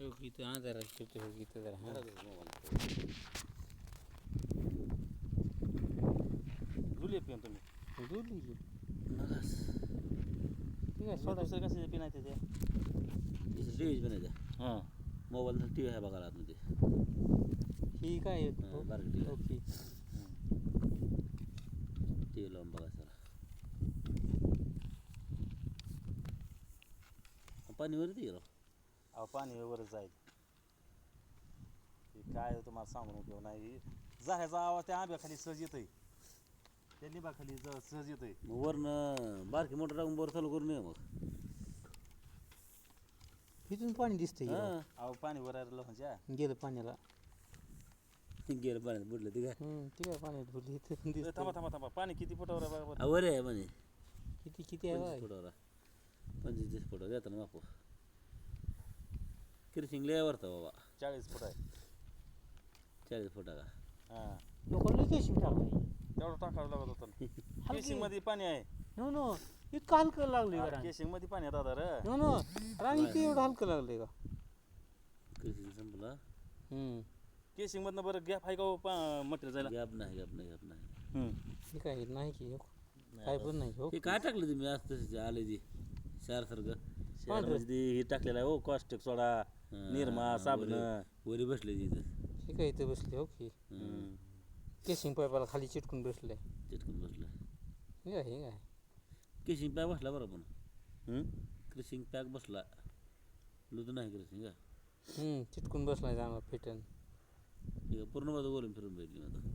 इथं आजारा शिवतो इथं जरा जुली पिऊन तुम्ही जुळली की नगास ठीक आहे सोडा दुसरं कसे पिण्याचे ते दुसरं टी व्हीच बनायचं हां मोबाईल टी व्ही आहे बघायला आतमध्ये ही काय बारकी T V okay T V लावून बघा सर पाणी वरती गेलो अहो पाणी वरच जाईल काय तुम्हाला सांगून उपयोग नाही जाह्याचा आवाज त्या आंब्याखाली सहज येतोय त्या लिंबाखाली सहज येतोय मग वरनं बारकी मोटर टाकून बोर चालू करून ये मग इथून पाणी दिसतंय की राव. अहो पाणी वर म्हणजे गेलं पाण्याला गेलं पाण्यात बुडलं ते काय ठीक आहे पाण्यात भरली इथं थांबा दिसतंय. थांबा थांबा पाणी किती फुटावर आहे बघा वर आहे म्हणे किती आहे 25 बाय? फुटावर आहे 25 फुटावर येतं ना बापू किरशिंग लय वरता बाबा 40 फूट आहे 40 फुटा का हां लोकांना केशिंग टाकलंय तेवढं टाकावं लागत होतं केशिंग मध्ये पाणी आहे नो नो इतकं हलकं लागलंय का केशिंग मध्ये पाणी आहे दादा रे नो नो राणी ते एवढं हलकं लागलंय का किरशिंग संपला केशिंग मधनं बरं गॅप आहे का मटेरियल जायला गॅप नाही ठीक आहे नाही की काय पण नाही हो हे काय टाकलं तुम्ही आज तसे आले ती सारखं शहरामध्ये हे टाकलेलं आहे हो कॉस्टिक सोडा निरमा साबण वरी बसले तिथं ठीक आहे इथं बसले हो की केशिंग पाईपाला खाली चिटकून बसले चिटकून बसलं हे काय हे काय किशिंग पॅक बसला बरं पण क्रिशिंग पॅक बसला लुत नाही क्रिशिंग का चिटकून बसलाय चांगला फिटन पूर्ण बाजू बोलून फिरून भेटली आता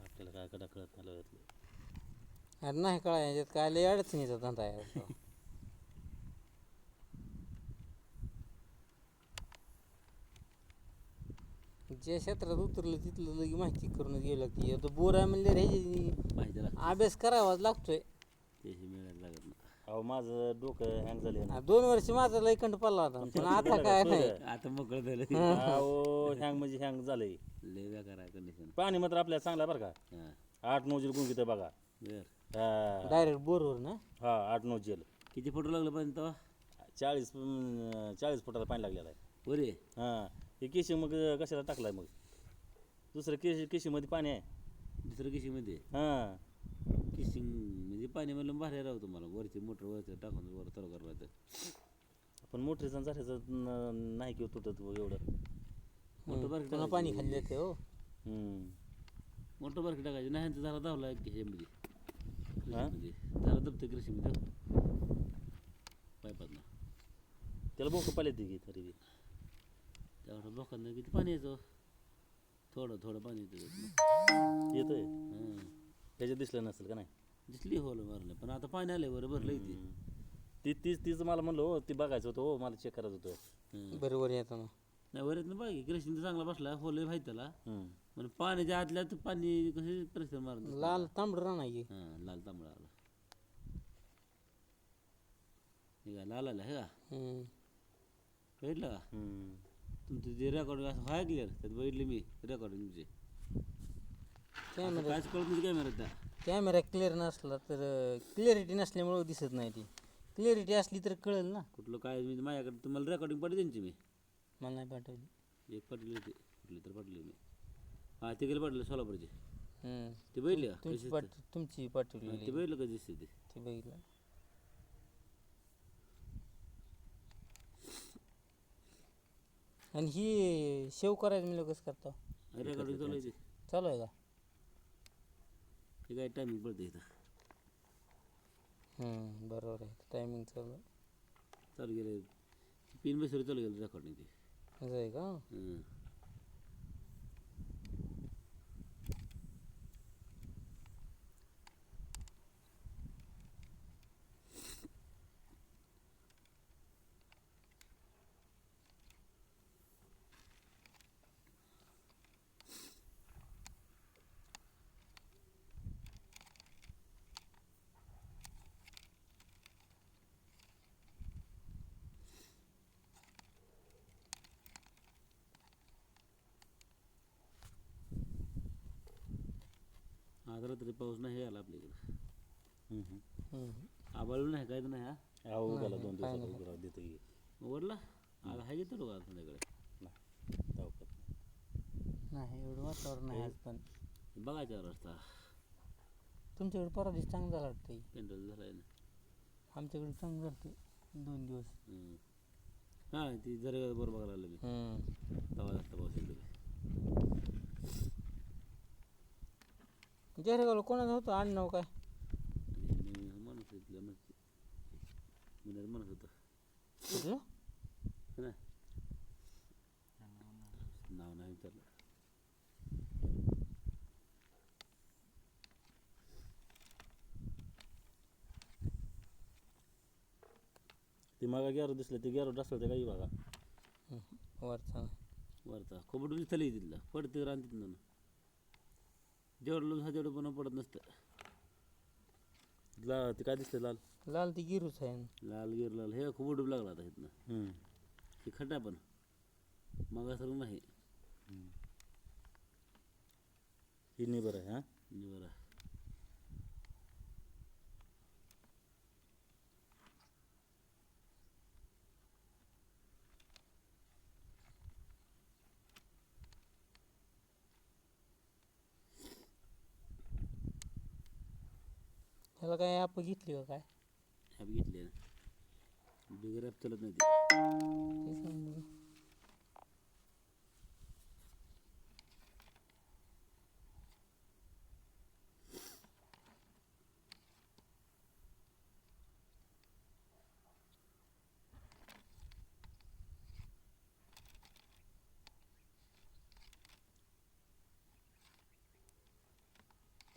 आपल्याला काय कडा कळत नाही यातलं अरे नाही कळा याच्यात काय लय अडचणीचा धंदा आहे यार. ज्या क्षेत्रात उतरलं तिथलं लगी माहिती करूनच घ्यावी लागते आता बोर आहे म्हणजे ह्याची माहिती लागतं अभ्यास करावाच लागतोय त्याशी मिळायला लागत नाही अहो माझं डोकं हँग झाले 2 वर्ष माझा लय कंठ पडला होता पण आता काय नाही आता मोकळं झालं अहो हँग म्हणजे हँग झालंय लय बेकार आहे कंडिशन पाणी मात्र आपल्याला चांगलं आहे बरं का हां 8-9 जेल गुंगित बघा बर हा डायरेक्ट बोरवर ना 8-9 जेल किती फोटो लागलं पाहिजे तेव्हा 40 फुटाला पाणी लागलेलं आहे बरे हां हे केशिंग मग कशाला टाकलाय मग दुसरं केशिंगमध्ये पाणी आहे दुसरं किशीमध्ये हां किशिंग म्हणजे पाणी म्हणलं भारी राहू तुम्हाला वरची मोटर वरचं टाकून वर चालू करायचं पण मोठरीचं झाल्याचं नाही किंवा तुटत एवढं मोटर बारकी पुन्हा पाणी खाली जाते हो मोटर बारकी टाकायची नाही तर झाला धावला किशीमध्ये हां कृषीमध्ये झाला दबतं कृषीमध्ये पायपात ना त्याला बोकं पाले की तरी बी त्यावर लोकांना किती पाणी यायचं थोडं पाणी येतं येतंय हां त्याच्यात दिसलं नसेल का नाही दिसली होल मारलं पण आता पाणी आलं बरं भरलं इथे तीच मला म्हणलं हो ती बघायचं होतं हो मला चेक करायचं होतं बरोबर येताना नाही वरत ना बाकी कृषीने चांगला बसला होल माहिती त्याला पण पाण्याच्या आतल्यात पाणी कसे परिस्थिती मारत लाल तांबडं राहणार हां लाल तांबडा आला हे का लाल आला हे का बघितलं का तुमचं जे रेकॉर्डिंग असं व्हाय क्लिअर त्यात बघितले मी रेकॉर्डिंग तुमचे कॅमेरा कायच कळत नाही कॅमेऱ्यात त्या कॅमेरा क्लिअर नसला तर क्लिअरिटी नसल्यामुळं दिसत नाही ती क्लिअरिटी असली तर कळेल ना कुठलं काय मी माझ्याकडे तुम्हाला रेकॉर्डिंग पाठवते त्यांची मी मला नाही पाठवली एक पाठवली होती कुठली तर पाठवली मी हां ते गेले पाठवले सोलापूरचे हम्म. ते बघितले का तुमची कशी तुमची ते पाठवली बघितलं का दिसते ते ते बघितलं आणि ही सेव्ह करायचं मी कसं करतो रेकॉर्डिंग चालू आहे ते चालू आहे का हे काय टायमिंग पडतं इथं बरोबर आहे टायमिंग चालू चालू गेलं पिन बसवर चालू गेलं रेकॉर्डिंग ते असं आहे का आज रात्री पाऊस नाही आला आपल्याकडे हम्म. आबाळ नाही काय तर नाही हा अहो त्याला 2 दिवसात उघडा देतं की वरला आज आहे घेतो का संध्याकडे नाही धावतात नाही एवढं वातावरण नाही आज पण बघायचा रस्ता तुमच्याकडे परवा दिवस चांगलं झालं वाटतं पेंडल झालाय ना आमच्याकडे चांगलं झालं 2 दिवस हां ती जरा बरोबर बघायला लागलं मी तवा जास्त पाऊस इकडे जयरेगावला कोणाचं होतं आडनाव काय आणि माणूस इथलं माणूस होतं कुठलं है ना नाव नाही विचारलं ते मागा गॅरो दिसलं ते गॅरो डसलं ते काही बघा वरचा वरचा खोबट दिसलं तिथलं पडते रान तिथनं जेवढं लोक हा तेवढं पण पडत नसतं ते काय दिसतं लाल लाल ती गिरूच आहे लाल गिर लाल हे खूप डूब लागला आता इथनं हे खड्डा पण मग असं नाही ही नाही बरं आहे हां बरं ह्याला काय ॲप घेतली का काय ॲप घेतले ना बिगर ॲप चालत नाही ते ते सांग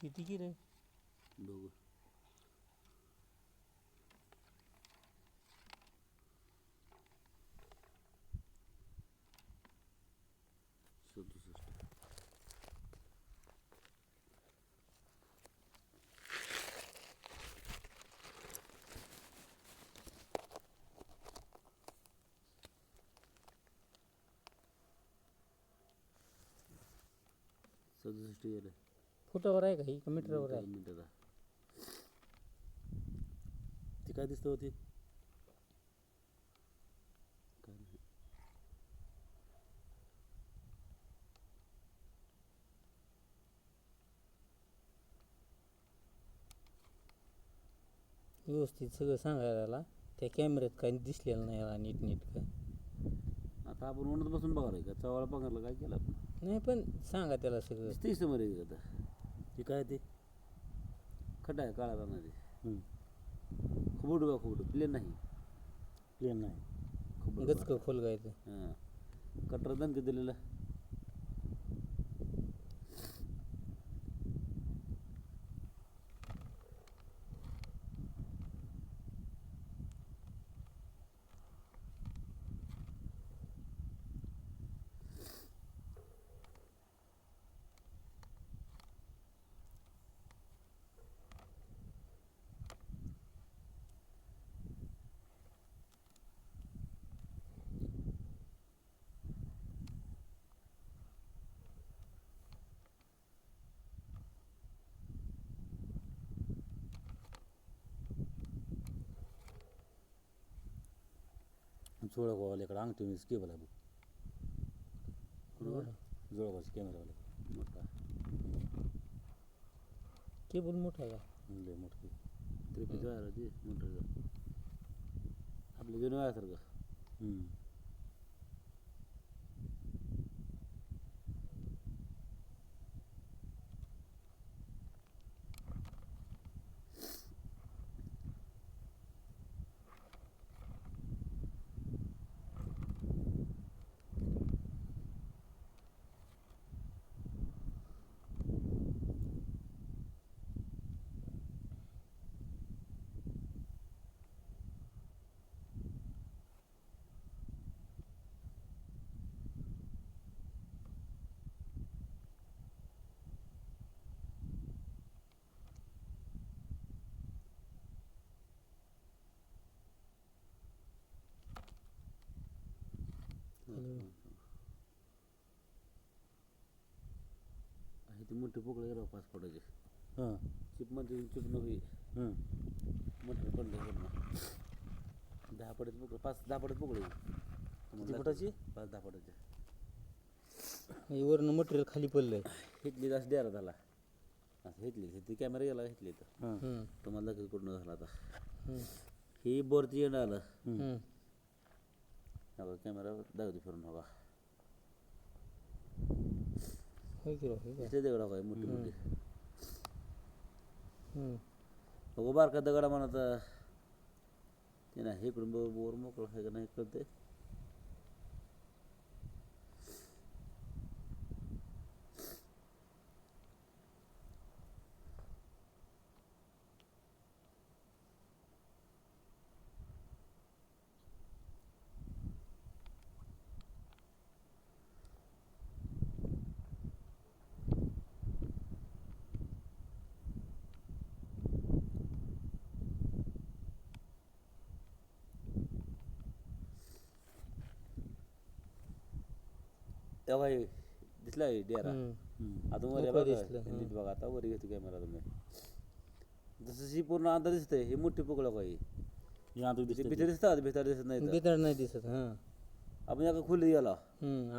किती की रे बघू सदुसष्ट गेलं फुटावर आहे का ही का मीटरवर आहे मिनिटाचा ते काय दिसतं होती काय नाही व्यवस्थित सगळं सांगायला याला त्या कॅमेऱ्यात काही दिसलेलं नाही याला नीटनेटकं आता आपण उन्हात बसून बघायला का चवाळा पगारला काय केलं आपण नाही पण सांगा त्याला सगळं दिसतंय समोर एक आता हे काय ते खड्डा आहे काळा राहणार खूप बा खूप प्लेन नाही प्लेन नाही खूप गचकं खोल गायचं हां कटर दणके दिलेलं जोळगावाल्याकडे अंगठी मीच केबल आहे बघ जोळगावची कॅमेरावाले मोठा केबल मोठा आहे का लय मोठी त्रिपीच वायर होती मोटर आपल्या जुन्या वायासारखं ती मोठी पोकळी गेला 5 फुटाची हां चिप मध्ये चिप नव्हे मटेरियल पडलं पूर्ण 10 फुटाची पोकळी 5-10 फुटाची पोकळी किती फुटाची? 5-10 फुटाची हे वरनं मटेरियल खाली पडलंय. घेतली असं डेरा झाला असं घेतली ती कॅमेरा गेला घेतली तर हां तुम्हाला दाखल कुठं झाला आता हम्म. ही बोरची एंड आलं हम्म. हो कॅमेरा दाखवतो फिरून हवा होय की राव, हे काय? इथे दगड हवा आहे मोठी मोठी हम्म. बघू बारका दगडा म्हणत ते नाही इकडून बोर मोकळं आहे का नाही कळते तेव्हा हे दिसला आहे डेरा हम्म. आता वर मोकळं बघा दिसलं, नीट बघा आता वर घेतो कॅमेरा तुम्ही जसं ही पूर्ण अंतर दिसतंय ही मोठी पोकळ काही हे आता दिसते भीतर दिसतात भीतर दिसत नाही तर. बिदड नाही दिसत. हां. आपण एका खोलीत गेला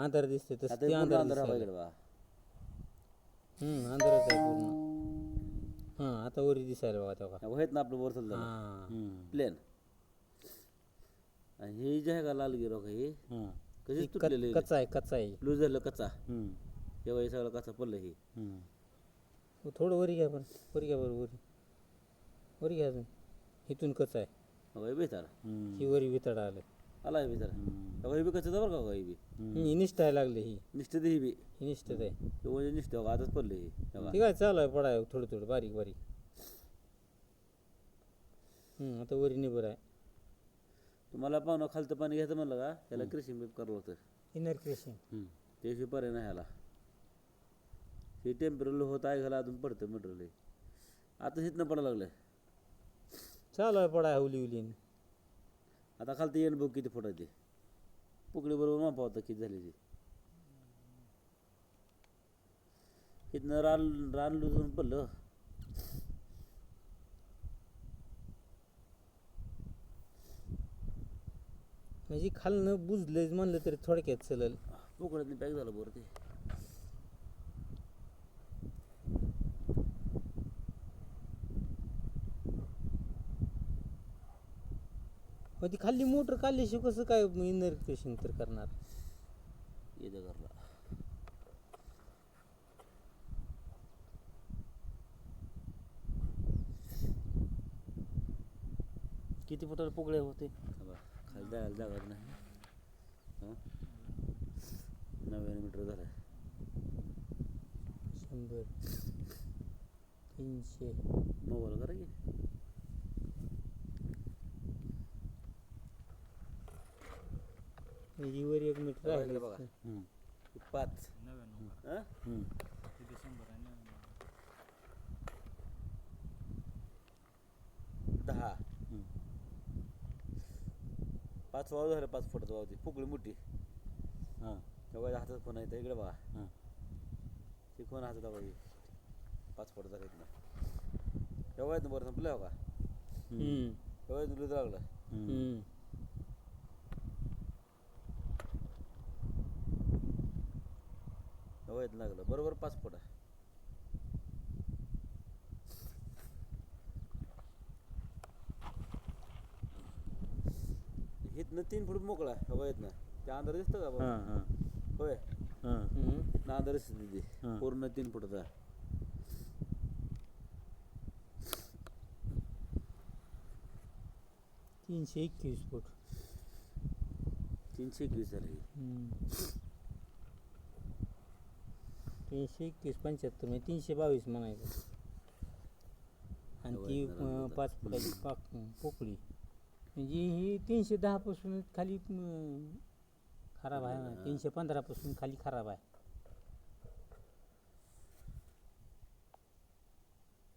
अंधार दिसते तसं आता ते पूर्ण अंधार अंधार हवा दिसायला. इकडे बघा अंधारच आहे पूर्ण. हां आता वरी दिसायला बघा तेव्हा. होत ना आपलं वर चाललं हां. प्लेन आणि हे जे आहे का लाल गिरो का हे हां कशी तुटलेलं कच्चा आहे कच्चा आहे. लूज झालं कच्चा तेव्हा हे सगळं कच्चा पडलं हे हो, थोडं वरी घ्या पण वरी घ्या बरं वरी घ्या अजून. इथून कच्चा आहे. हवा बेतार ही वरी वितड आलं. आला आहे बेतार हवा हे बी कच्चं बरं का हवा हे बी ही निष्ठायला लागली ही निष्ठित ही बी ही निष्ठत आहे. हे म्हणजे निष्ठ बघा आताच पडलं हे बघा ठीक आहे चालू आहे पडाय थोडं थोडं बारीक बारीक. आता वरी निबर आहे. तुम्हाला पाहुणं खालतं पाणी घ्यायचं म्हणलं का त्याला क्रिशिंग बी करावं होतं इनर क्रेशिंग. त्याशिवाय पर्याय नाही ह्याला हे टेम्परल होत आहे घाला अजून पडतं मटेरियल आता हिथनं पडायला लागलं चालू आहे पडाय उली उलीन. आता खालतं येण बघ किती फुटायची पुकडी बरोबर मापा होता किती झाली ती इथनं रान लुजून पडलं म्हणजे खालनं बुजलं म्हणलं तरी थोडक्यात चलल. पुकड्यातनं पॅक झालं बरं ते मग ती खाली मोटर काढल्याशिवाय कसं काय इनर क्रेशिंग तर करणार. येतं घरला किती फुटाला पोकळे होते खाली जायला जागा नाही 90 मीटर झालं 100 300 मोबाईल करा की म्हणजे वर 1 मीटर राहिलं आहे बघा 5 10 5 वाव झालं 5 फुटाचं वाव ती फुगळी मोठी हां तेव्हा हातात फोन आहे इकडे बघा हां ती फोन हातात बघा 5 फुटाचा आहेत ना तेव्हा येत ना बरं संपलं का तेव्हा येत लुज लागलं तेव्हा येत लागलं बरोबर 5 फुटा इथनं 3 फूट मोकळा हवा येत ना त्या अंधार दिसतं का बघा? हां हां होय हां इथनं अंधार दिसतं तिथे हां. पूर्ण 3 फुटाचा 321 फूट 321 झालं हे 321 75 म्हणजे 322 म्हणायचं. आणि ती 5 फुटाची पोकळी म्हणजे ही 310 पासून खाली खराब आहे ना 315 पासून खाली खराब आहे.